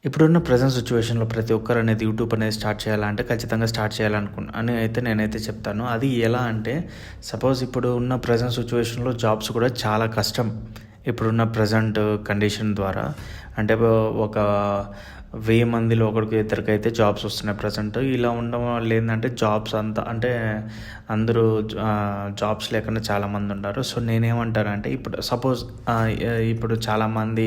ఇప్పుడున్న ప్రెజెంట్ సిట్యుయేషన్‌లో ప్రతి ఒక్కరు అనేది యూట్యూబ్ అనేది స్టార్ట్ చేయాలంటే ఖచ్చితంగా స్టార్ట్ అని అయితే నేనైతే చెప్తాను. అది ఎలా అంటే సపోజ్ ఇప్పుడు ఉన్న ప్రెజెంట్ సిట్యుయేషన్‌లో జాబ్స్ కూడా చాలా కష్టం. ఇప్పుడున్న ప్రెజెంట్ కండిషన్ ద్వారా అంటే ఒక 1000 మందిలో ఒకడికి ఇద్దరికైతే జాబ్స్ వస్తున్నాయి ప్రెజెంట్. ఇలా ఉండడం వల్ల ఏందంటే జాబ్స్ అంతా అంటే అందరూ జాబ్స్ లేకుండా చాలామంది ఉన్నారు. సో నేనేమంటానంటే ఇప్పుడు సపోజ్ ఇప్పుడు చాలామంది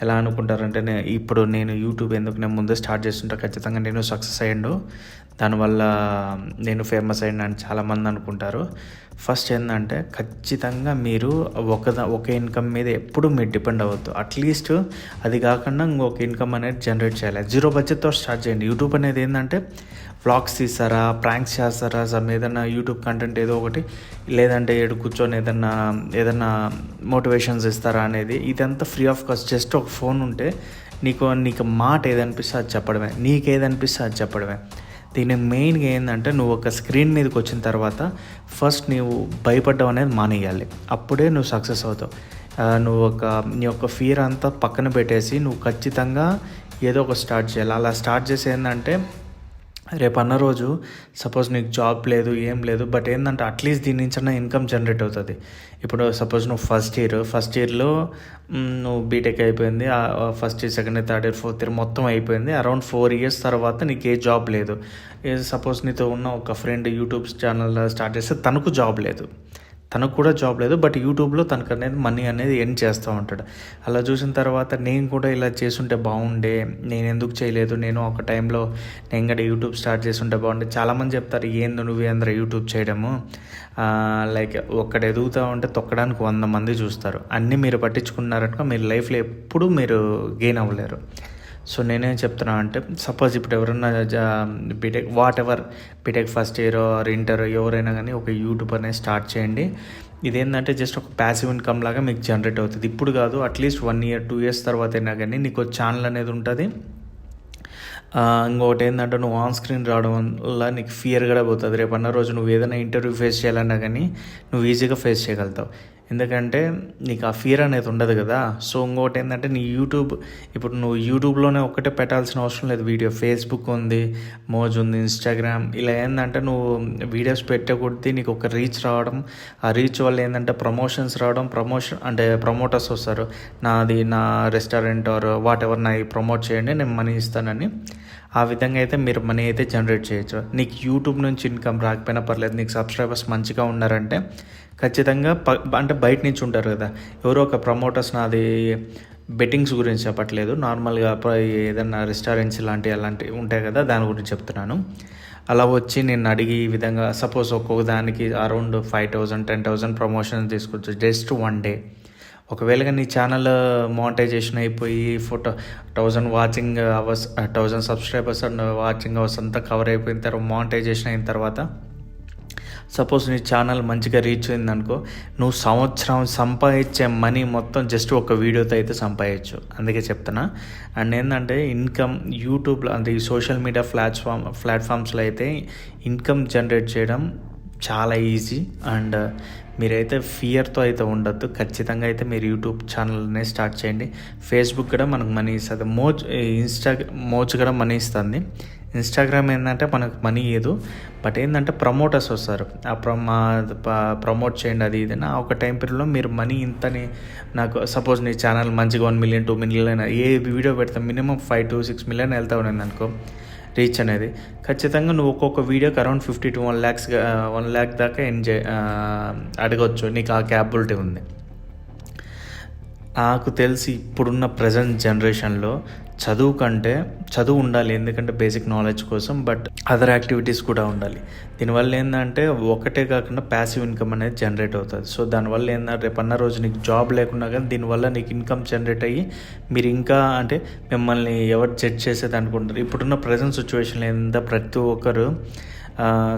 ఎలా అనుకుంటారంటే ఇప్పుడు నేను యూట్యూబ్ ఎందుకు నేను ముందే స్టార్ట్ చేస్తుంటే ఖచ్చితంగా నేను సక్సెస్ అయ్యిండు, దానివల్ల నేను ఫేమస్ అయ్యిండు అని చాలామంది అనుకుంటారు. ఫస్ట్ ఏంటంటే ఖచ్చితంగా మీరు ఒక ఇన్కమ్ మీద ఎప్పుడు మీరు డిపెండ్ అవ్వద్దు. అట్లీస్ట్ అది కాకుండా ఇంకొక ఇన్కమ్ అనేది జనరేట్ చేయాలి. జీరో బడ్జెట్తో స్టార్ట్ చేయండి. యూట్యూబ్ అనేది ఏంటంటే వ్లాగ్స్ తీస్తారా, ప్రాంక్స్ చేస్తారా, ఏదైనా యూట్యూబ్ కంటెంట్ ఏదో ఒకటి, లేదంటే కూర్చొని ఏదన్నా మోటివేషన్స్ ఇస్తారా అనేది, ఇదంతా ఫ్రీ ఆఫ్ కాస్ట్. జస్ట్ ఒక ఫోన్ ఉంటే నీకు మాట ఏదనిపిస్తే అది చెప్పడమే, నీకేదనిపిస్తే అది చెప్పడమే. దీని మెయిన్గా ఏంటంటే నువ్వు ఒక స్క్రీన్ మీదకి వచ్చిన తర్వాత ఫస్ట్ నీవు భయపడ్డం అనేది మానేయాలి. అప్పుడే నువ్వు సక్సెస్ అవుతావు. నీ యొక్క ఫియర్ అంతా పక్కన పెట్టేసి నువ్వు ఖచ్చితంగా ఏదో ఒక స్టార్ట్ చేయాలి. అలా స్టార్ట్ చేసి ఏంటంటే రేపు అన్న రోజు సపోజ్ నీకు జాబ్ లేదు, ఏం లేదు, బట్ ఏంటంటే అట్లీస్ట్ దీని నుంచైనా ఇన్కమ్ జనరేట్ అవుతుంది. ఇప్పుడు సపోజ్ నువ్వు ఫస్ట్ ఇయర్లో నువ్వు బీటెక్ అయిపోయింది, first year, second year, third year, fourth year మొత్తం అయిపోయింది. అరౌండ్ 4 years తర్వాత నీకు ఏ జాబ్ లేదు. సపోజ్ నీతో ఉన్న ఒక ఫ్రెండ్ యూట్యూబ్ ఛానల్ స్టార్ట్ చేస్తే తనకు కూడా జాబ్ లేదు, బట్ యూట్యూబ్లో తనకు అనేది మనీ అనేది ఎర్న్ చేస్తూ ఉంటాడు. అలా చూసిన తర్వాత నేను కూడా ఇలా చేస్తుంటే బాగుండే, నేను ఎందుకు చేయలేదు, నేను ఒక టైంలో నేను కూడా యూట్యూబ్ స్టార్ట్ చేస్తుంటే బాగుండే. చాలామంది చెప్తారు, ఏందో నువ్వేంద్ర యూట్యూబ్ చేయడము, లైక్ ఒక్కడు ఎదుగుతూ ఉంటే తొక్కడానికి 100 మంది చూస్తారు. అన్నీ మీరు పట్టించుకున్నారనుకో మీరు లైఫ్లో ఎప్పుడూ మీరు గెయిన్ అవ్వలేరు. సో నేనేం చెప్తున్నా అంటే సపోజ్ ఇప్పుడు ఎవరన్నా BTech first year or inter ఎవరైనా కానీ ఒక యూట్యూబ్ అనేది స్టార్ట్ చేయండి. ఇదేంటంటే జస్ట్ ఒక ప్యాసివ్ ఇన్కమ్ లాగా మీకు జనరేట్ అవుతుంది. ఇప్పుడు కాదు, అట్లీస్ట్ 1 year 2 years తర్వాత అయినా కానీ నీకు ఛానల్ అనేది ఉంటుంది. ఇంకొకటి ఏంటంటే నువ్వు ఆన్ స్క్రీన్ రావడం వల్ల నీకు ఫియర్ కూడా పోతుంది. రేపు అన్న రోజు నువ్వు ఏదైనా ఇంటర్వ్యూ ఫేస్ చేయాలన్నా కానీ నువ్వు ఈజీగా ఫేస్ చేయగలుగుతావు. ఎందుకంటే నీకు ఆ ఫియర్ అనేది ఉండదు కదా. సో ఇంకొకటి ఏంటంటే ఇప్పుడు నువ్వు యూట్యూబ్లోనే ఒక్కటే పెట్టాల్సిన అవసరం లేదు. వీడియో ఫేస్బుక్ ఉంది, మోజ్ ఉంది, ఇన్స్టాగ్రామ్, ఇలా ఏంటంటే నువ్వు వీడియోస్ పెట్టే కొద్దీ నీకు ఒక రీచ్ రావడం, ఆ రీచ్ వల్ల ఏంటంటే ప్రమోషన్స్ రావడం, ప్రమోటర్స్ వస్తారు, నా రెస్టారెంట్ ఆర్ వాట్ ఎవర్ నా ప్రమోట్ చేయండి, నేను మనీ ఇస్తానని. ఆ విధంగా అయితే మీరు మనీ అయితే జనరేట్ చేయొచ్చు. నీకు యూట్యూబ్ నుంచి ఇన్కమ్ రాకపోయినా పర్లేదు, నీకు సబ్స్క్రైబర్స్ మంచిగా ఉన్నారంటే ఖచ్చితంగా అంటే బయట నుంచి ఉంటారు కదా, ఎవరో ఒక ప్రమోటర్స్, నాది బెట్టింగ్స్ గురించి చెప్పట్లేదు, నార్మల్గా ఏదన్నా రెస్టారెంట్స్ అలాంటివి ఉంటాయి కదా, దాని గురించి చెప్తున్నాను. అలా వచ్చి నేను అడిగి ఈ విధంగా సపోజ్ ఒక్కొక్క దానికి అరౌండ్ 5,000 10,000 ప్రమోషన్ తీసుకోవచ్చు జస్ట్ 1 day. ఒకవేళ నీ ఛానల్ మానిటైజేషన్ అయిపోయి 1000 watching hours, 1000 subscribers and watching hours అంతా కవర్ అయిపోయిన తర్వాత, మానిటైజేషన్ అయిన తర్వాత సపోజ్ నీ ఛానల్ మంచిగా రీచ్ అయిందనుకో, నువ్వు సంవత్సరం సంపాదించే మనీ మొత్తం జస్ట్ ఒక వీడియోతో అయితే సంపాదించు. అందుకే చెప్తున్నా. అండ్ ఏంటంటే ఇన్కమ్ యూట్యూబ్లో అంటే ఈ సోషల్ మీడియా ప్లాట్ఫామ్స్లో అయితే ఇన్కమ్ జనరేట్ చేయడం చాలా ఈజీ. అండ్ మీరైతే ఫియర్తో అయితే ఉండొద్దు. ఖచ్చితంగా అయితే మీరు యూట్యూబ్ ఛానల్నే స్టార్ట్ చేయండి. ఫేస్బుక్ కూడా మనకు మనీ ఇస్తుంది, మోజ్ కూడా మనీ ఇస్తుంది. ఇన్స్టాగ్రామ్ ఏంటంటే మనకు మనీ ఇవ్వదు, బట్ ఏంటంటే ప్రమోటర్స్ వస్తారు, ప్రమోట్ చేయండి అది ఇది నా ఒక టైం పీరియడ్లో మీరు మనీ ఇంతని. నాకు సపోజ్ నీ ఛానల్ మంచిగా 1 million 2 million ఏ వీడియో పెడతాం మినిమం 5 to 6 million వెళ్తా ఉన్నది అనుకో రీచ్ అనేది. ఖచ్చితంగా నువ్వు ఒక్కొక్క వీడియోకి అరౌండ్ 50 to 1 lakh దాకా అడగవచ్చు. నీకు ఆ క్యాపబిలిటీ ఉంది. నాకు తెలిసి ఇప్పుడున్న ప్రజెంట్ జనరేషన్లో చదువు ఉండాలి, ఎందుకంటే బేసిక్ నాలెడ్జ్ కోసం, బట్ అదర్ యాక్టివిటీస్ కూడా ఉండాలి. దీనివల్ల ఏంటంటే ఒకటే కాకుండా ప్యాసివ్ ఇన్కమ్ అనేది జనరేట్ అవుతుంది. సో దానివల్ల ఏంటంటే రేపు అన్న రోజు నీకు జాబ్ లేకున్నా కానీ దీనివల్ల నీకు ఇన్కమ్ జనరేట్ అయ్యి మీరు ఇంకా అంటే మిమ్మల్ని ఎవరు జడ్జ్ చేసేది అనుకుంటారు. ఇప్పుడున్న ప్రజెంట్ సిచ్యువేషన్లో ఏంటంటే ప్రతి ఒక్కరు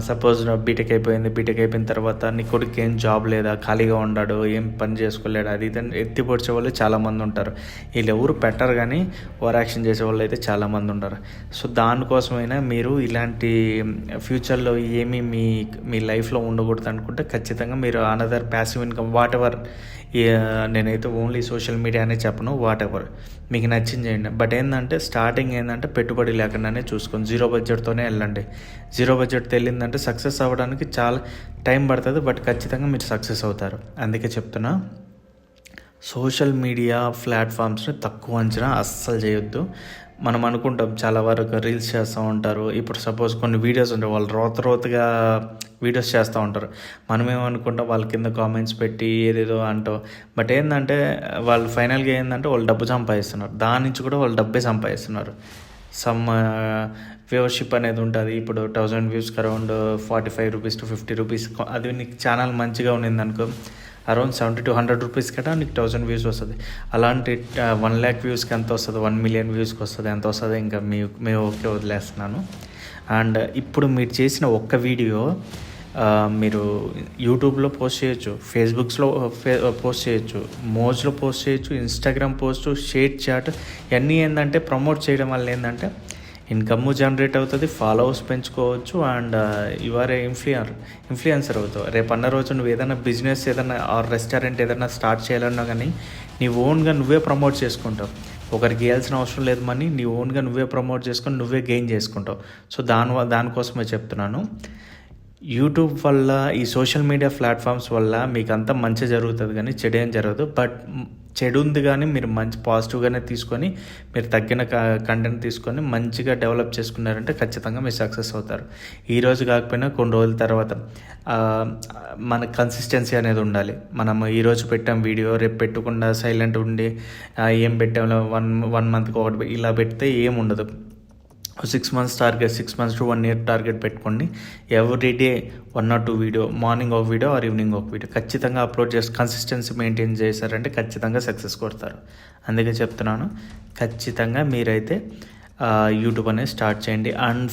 సపోజ్ బీటెక్ అయిపోయిన తర్వాత నీ కొడుకు ఏం జాబ్ లేదా, ఖాళీగా ఉన్నాడు, ఏం పని చేసుకోలేడు, అది ఇదని ఎత్తిపొడిచే వాళ్ళు చాలామంది ఉంటారు. వీళ్ళు ఎవరు పెట్టరు కానీ ఓవర్ యాక్షన్ చేసే వాళ్ళు అయితే చాలామంది ఉంటారు. సో దానికోసమైనా మీరు ఇలాంటి ఫ్యూచర్లో ఏమీ మీ లైఫ్లో ఉండకూడదు అనుకుంటే ఖచ్చితంగా మీరు another passive income what ever నేనైతే ఓన్లీ సోషల్ మీడియా అనే చెప్పను, వాట్ ఎవర్ మీకు నచ్చింది చేయండి. బట్ ఏంటంటే స్టార్టింగ్ ఏంటంటే పెట్టుబడి లేకుండానే చూసుకోండి, జీరో బడ్జెట్తోనే వెళ్ళండి. జీరో బడ్జెట్తో వెళ్ళిందంటే సక్సెస్ అవ్వడానికి చాలా టైం పడుతుంది, బట్ ఖచ్చితంగా మీరు సక్సెస్ అవుతారు. అందుకే చెప్తున్నా, సోషల్ మీడియా ప్లాట్ఫామ్స్ని తక్కువ అంచనా అస్సలు చేయొద్దు. మనం అనుకుంటాం చాలా వరకు రీల్స్ చేస్తూ ఉంటారు. ఇప్పుడు సపోజ్ కొన్ని వీడియోస్ ఉంటాయి, వాళ్ళు రోతగా వీడియోస్ చేస్తూ ఉంటారు. మనం ఏమనుకుంటాం, వాళ్ళ కింద కామెంట్స్ పెట్టి ఏదేదో అంటాం. బట్ ఏంటంటే వాళ్ళు ఫైనల్గా ఏంటంటే వాళ్ళు డబ్బు సంపాదిస్తున్నారు, దాని నుంచి కూడా వాళ్ళు డబ్బే సంపాదిస్తున్నారు. సమ్ వ్యూవర్షిప్ అనేది ఉంటుంది. ఇప్పుడు 1000 వ్యూస్కి అరౌండ్ 45 రూపీస్ టు 50 రూపీస్. అది నీకు ఛానల్ మంచిగా ఉన్నింది అనుకో, అరౌండ్ 70 to 100 రూపీస్ కట్టా నీకు 1000 వ్యూస్ వస్తుంది. అలాంటి 1 lakh వ్యూస్కి ఎంత వస్తుంది, 1 million వ్యూస్కి వస్తుంది, ఎంత వస్తుంది ఇంకా మేము ఓకే వదిలేస్తున్నాను. అండ్ ఇప్పుడు మీరు చేసిన ఒక్క వీడియో మీరు యూట్యూబ్లో పోస్ట్ చేయొచ్చు, ఫేస్బుక్స్లో పోస్ట్ చేయొచ్చు, మోజ్లో పోస్ట్ చేయొచ్చు, ఇన్స్టాగ్రామ్ పోస్ట్, షేర్ చాట్, ఇవన్నీ ఏంటంటే ప్రమోట్ చేయడం వల్ల ఏంటంటే ఇన్కమ్ జనరేట్ అవుతుంది, ఫాలోవర్స్ పెంచుకోవచ్చు, అండ్ యువర్ ఇన్ఫ్లుయెన్సర్ అవుతావు. రేపు అన్న రోజు నువ్వు ఏదైనా బిజినెస్ ఏదైనా ఆర్ రెస్టారెంట్ ఏదైనా స్టార్ట్ చేయాలన్నా కానీ నీ ఓన్గా నువ్వే ప్రమోట్ చేసుకుంటావు. ఒకరికి ఇవ్వాల్సిన అవసరం లేదు మనీ, నీ ఓన్గా నువ్వే ప్రమోట్ చేసుకొని నువ్వే గెయిన్ చేసుకుంటావు. సో దానికోసమే చెప్తున్నాను. యూట్యూబ్ వల్ల, ఈ సోషల్ మీడియా ప్లాట్ఫామ్స్ వల్ల మీకు అంతా మంచి జరుగుతుంది కానీ చెడు ఏం జరగదు. బట్ చెడు ఉంది కానీ మీరు మంచి పాజిటివ్గానే తీసుకొని మీరు తగ్గిన కంటెంట్ తీసుకొని మంచిగా డెవలప్ చేసుకున్నారంటే ఖచ్చితంగా మీరు సక్సెస్ అవుతారు. ఈరోజు కాకపోయినా కొన్ని రోజుల తర్వాత మన కన్సిస్టెన్సీ అనేది ఉండాలి. మనం ఈరోజు పెట్టాం వీడియో, రేపు పెట్టకుండా సైలెంట్ ఉండి ఏం పెట్టాం 1 monthకి ఒకటి ఇలా పెడితే ఏం ఉండదు. 6 months target, 6 months to 1 year target పెట్టుకోండి. ఎవ్రీడే 1 or 2 వీడియో, మార్నింగ్ ఒక వీడియో ఆర్ ఈవినింగ్ ఒక వీడియో ఖచ్చితంగా అప్లోడ్ చేసి కన్సిస్టెన్సీ మెయింటైన్ చేశారంటే ఖచ్చితంగా సక్సెస్ కొడతారు. అందుకే చెప్తున్నాను, ఖచ్చితంగా మీరైతే యూట్యూబ్ అనేది స్టార్ట్ చేయండి. అండ్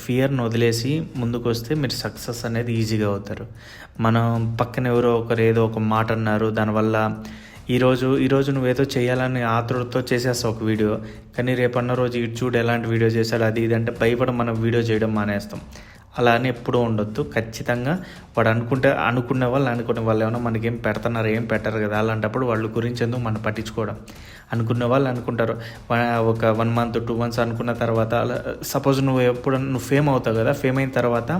ఫియర్ని వదిలేసి ముందుకు వస్తే మీరు సక్సెస్ అనేది ఈజీగా అవుతారు. మనం పక్కన ఎవరో ఒకరు ఏదో ఒక మాట అన్నారు, దానివల్ల ఈరోజు నువ్వేదో చేయాలని ఆతృతతో చేసేస్తావు ఒక వీడియో, కానీ రేపన్న రోజు ఇటు చూడు ఎలాంటి వీడియో చేశాడు అది ఇది అంటే భయపడి మనం వీడియో చేయడం మానేస్తాం. అలా అని ఎప్పుడూ ఉండొద్దు. ఖచ్చితంగా వాడు అనుకునే వాళ్ళు ఏమన్నా మనకేం పెడుతున్నారు, ఏం పెట్టరు కదా, అలాంటప్పుడు వాళ్ళ గురించి ఎందుకు మనం పట్టించుకోవడం. అనుకునే వాళ్ళు అనుకుంటారు. ఒక 1 month 2 months అనుకున్న తర్వాత సపోజ్ నువ్వు ఫేమ్ అవుతావు కదా, ఫేమ్ అయిన తర్వాత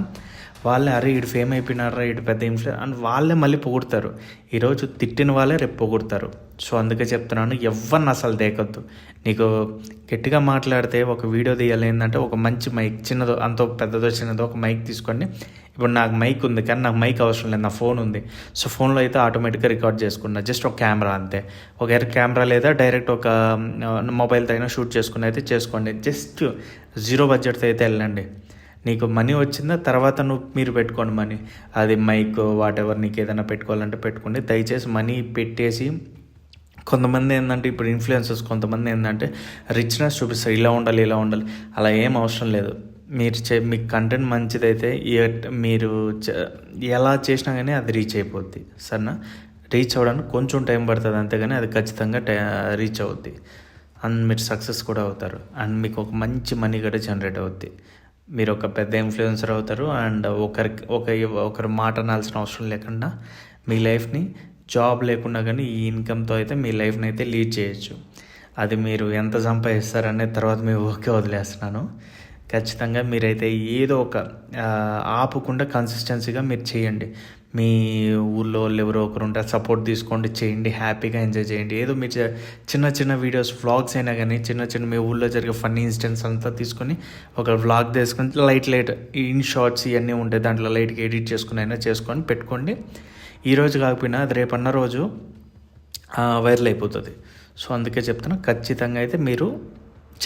వాళ్ళే అరే ఇటు ఫేమ్ అయిపోయినారా, ఇటు పెద్ద ఇన్ఫ్లుయెన్స్ అని వాళ్ళే మళ్ళీ పొగుడతారు. ఈరోజు తిట్టిన వాళ్ళే రేపు పొగుడతారు. సో అందుకే చెప్తున్నాను, ఎవరిని అసలు దేకొద్దు. నీకు గట్టిగా మాట్లాడితే ఒక వీడియో తీయాలి ఏంటంటే ఒక మంచి మైక్, చిన్నదో అంతో పెద్దదో చిన్నదో ఒక మైక్ తీసుకోండి. ఇప్పుడు నాకు మైక్ ఉంది కానీ నాకు మైక్ అవసరం లేదు, నా ఫోన్ ఉంది. సో ఫోన్లో అయితే ఆటోమేటిక్గా రికార్డ్ చేసుకున్నా, జస్ట్ ఒక కెమెరా అంతే. ఒక కెమెరా లేదా డైరెక్ట్ ఒక మొబైల్తో అయినా షూట్ చేసుకుని అయితే చేసుకోండి. జస్ట్ 0 బడ్జెట్తో అయితే వెళ్ళండి. నీకు మనీ వచ్చిందా తర్వాత మీరు పెట్టుకోండి మనీ, అది మైక్ వాట్ ఎవర్ నీకు ఏదైనా పెట్టుకోవాలంటే పెట్టుకోండి. దయచేసి మనీ పెట్టేసి, కొంతమంది ఏంటంటే ఇప్పుడు ఇన్ఫ్లుయెన్సర్స్ కొంతమంది ఏంటంటే రిచ్నెస్ చూపిస్తారు, ఇలా ఉండాలి అలా ఏం అవసరం లేదు. మీకు కంటెంట్ మంచిదైతే మీరు ఎలా చేసినా కానీ అది రీచ్ అయిపోద్ది. సరేనా, రీచ్ అవ్వడానికి కొంచెం టైం పడుతుంది అంతేగాని అది ఖచ్చితంగా రీచ్ అవుద్ది. అండ్ మీరు సక్సెస్ కూడా అవుతారు. అండ్ మీకు ఒక మంచి మనీ కూడా జనరేట్ అవుద్ది. మీరు ఒక పెద్ద ఇన్ఫ్లుయెన్సర్ అవుతారు. అండ్ ఒకరి మాట అనాల్సిన అవసరం లేకుండా మీ లైఫ్ని జాబ్ లేకుండా కానీ ఈ ఇన్కమ్తో అయితే మీ లైఫ్ని అయితే లీడ్ చేయొచ్చు. అది మీరు ఎంత సంపాదిస్తారనే తర్వాత మీరు ఓకే వదిలేస్తున్నాను. ఖచ్చితంగా మీరైతే ఏదో ఒక ఆపకుండా కన్సిస్టెన్సీగా మీరు చేయండి. మీ ఊళ్ళో వాళ్ళు ఎవరో ఒకరు ఉంటారు, సపోర్ట్ తీసుకోండి, చేయండి, హ్యాపీగా ఎంజాయ్ చేయండి. ఏదో మీరు చిన్న వీడియోస్, వ్లాగ్స్ అయినా కానీ చిన్న మీ ఊళ్ళో జరిగే ఫన్నీ ఇన్సిడెంట్స్ అంతా తీసుకొని ఒక వ్లాగ్ తీసుకొని లైట్ ఇన్ షార్ట్స్ ఇవన్నీ ఉంటాయి, దాంట్లో లైట్గా ఎడిట్ చేసుకుని అయినా చేసుకొని పెట్టుకోండి. ఈరోజు కాకపోయినా అది రేపన్న రోజు వైరల్ అయిపోతుంది. సో అందుకే చెప్తున్నా, ఖచ్చితంగా అయితే మీరు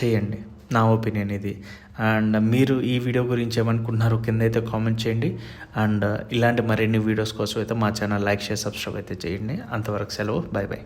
చేయండి. నా ఒపీనియన్ ఇది. అండ్ మీరు ఈ వీడియో గురించి ఏమనుకుంటున్నారు కింద అయితే కామెంట్ చేయండి. అండ్ ఇలాంటి మరిన్ని వీడియోస్ కోసం అయితే మా ఛానల్ లైక్, షేర్, సబ్స్క్రైబ్ అయితే చేయండి. అంతవరకు సెలవు, బాయ్.